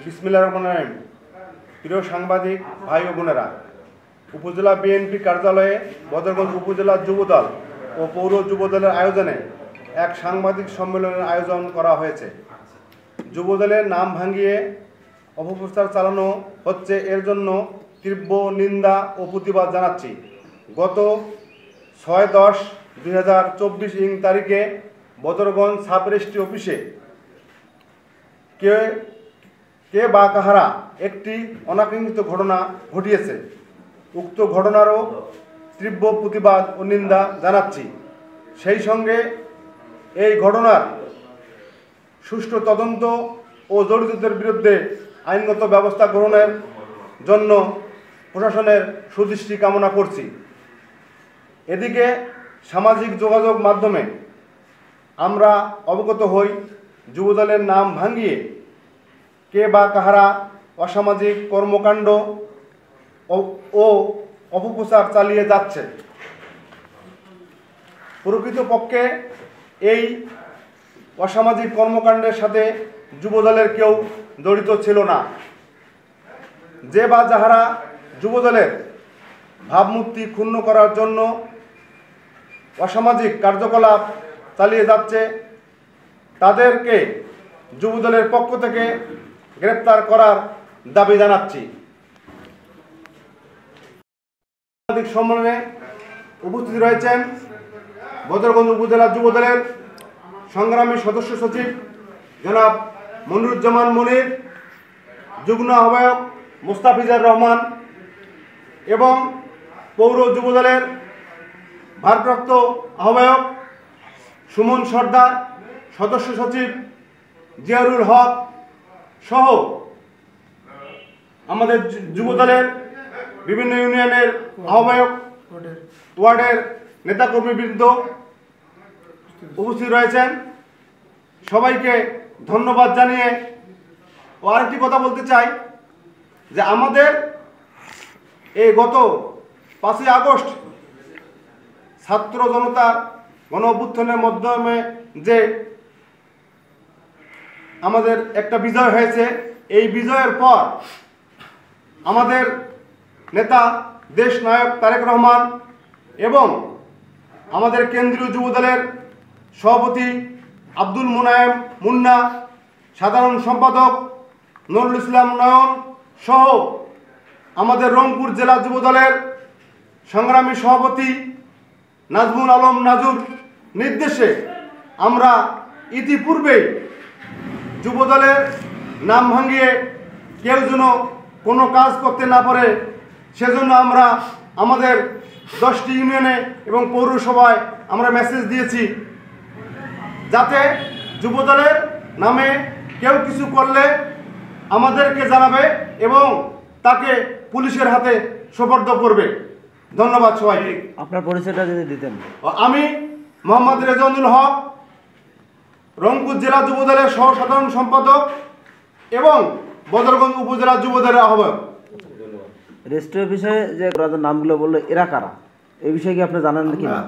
বিসমিল্লাহির রহমানির রহিম। প্রিয় সাংবাদিক ভাই ও বোনেরা, উপজেলা বিএনপি কার্যালয়ে বদরগঞ্জ উপজেলা যুবদল ও পৌর যুবদলের আয়োজনে এক সাংবাদিক সম্মেলনের আয়োজন করা হয়েছে। যুবদলের নাম ভাঙিয়ে অপপ্রচার চালানো হচ্ছে, এর জন্য তীব্র নিন্দা ও প্রতিবাদ জানাচ্ছি। গত 6/10/2024 তারিখে বদরগঞ্জ সাব রেজিস্ট্রি অফিসে কে বা কাহারা একটি অনাকাঙ্ক্ষিত ঘটনা ঘটিয়েছে। উক্ত ঘটনারও তীব্র প্রতিবাদ ও নিন্দা জানাচ্ছি। সেই সঙ্গে এই ঘটনার সুষ্ঠু তদন্ত ও জড়িতদের বিরুদ্ধে আইনগত ব্যবস্থা গ্রহণের জন্য প্রশাসনের সুদৃষ্টি কামনা করছি। এদিকে সামাজিক যোগাযোগ মাধ্যমে আমরা অবগত হই, যুবদলের নাম ভাঙিয়ে কে বা কাহারা অসামাজিক কর্মকাণ্ড ও অপপ্রচার চালিয়ে যাচ্ছে। প্রকৃতপক্ষে এই অসামাজিক কর্মকাণ্ডের সাথে যুবদলের কেউ জড়িত ছিল না। যে বা যাহারা যুবদলের ভাবমূর্তি ক্ষুণ্ণ করার জন্য অসামাজিক কার্যকলাপ চালিয়ে যাচ্ছে, তাদেরকে যুবদলের পক্ষ থেকে গ্রেপ্তার করার দাবি জানাচ্ছি। সাংবাদিক সম্মেলনে উপস্থিত রয়েছেন বদরগঞ্জ উপজেলা যুবদলের সংগ্রামী সদস্য সচিব জনাব মনিরুজ্জামান মনির, যুগ্ম আহ্বায়ক মুস্তাফিজুর রহমান এবং পৌর যুবদলের ভারপ্রাপ্ত আহ্বায়ক সুমন সর্দার, সদস্য সচিব জিয়ারুল হক সহ আমাদের যুবদলের বিভিন্ন ইউনিয়নের আহ্বায়ক, ওয়ার্ডের নেতাকর্মীবৃন্দ উপস্থিত রয়েছেন। সবাইকে ধন্যবাদ জানিয়ে ও আরেকটি কথা বলতে চাই যে আমাদের এই গত 5ই আগস্ট ছাত্র জনতার গণ অভ্যুত্থানের মাধ্যমে যে আমাদের একটা বিজয় হয়েছে, এই বিজয়ের পর আমাদের নেতা দেশ নায়ক তারেক রহমান এবং আমাদের কেন্দ্রীয় যুবদলের সভাপতি আব্দুল মুনায়েম মুন্না, সাধারণ সম্পাদক নুরুল ইসলাম নয়ন সহ আমাদের রংপুর জেলা যুবদলের সংগ্রামী সভাপতি নাজমুল আলম নাজুর নির্দেশে আমরা ইতিপূর্বেই যুবদলের নাম ভাঙিয়ে কেউ যেন কোনো কাজ করতে না পারে, সেজন্য আমরা আমাদের 10টি ইউনিয়নে এবং পৌরসভায় আমরা মেসেজ দিয়েছি, যাতে যুবদলের নামে কেউ কিছু করলে আমাদেরকে জানাবে এবং তাকে পুলিশের হাতে সোপর্দ করবে। ধন্যবাদ সবাইকে। আপনার পরিচয়টা যদি দিতেন। আমি মোহাম্মদ রেজাউল হক, রংপুর জেলা যুবদলের সহ সাধারণ সম্পাদক এবং বদরগঞ্জ উপজেলা যুবদলের আহ্বায়ক। রেজিস্ট্রির বিষয়ে যে নামগুলো বললো, এরা কারা, এই বিষয়ে কি আপনি জানেন কি না?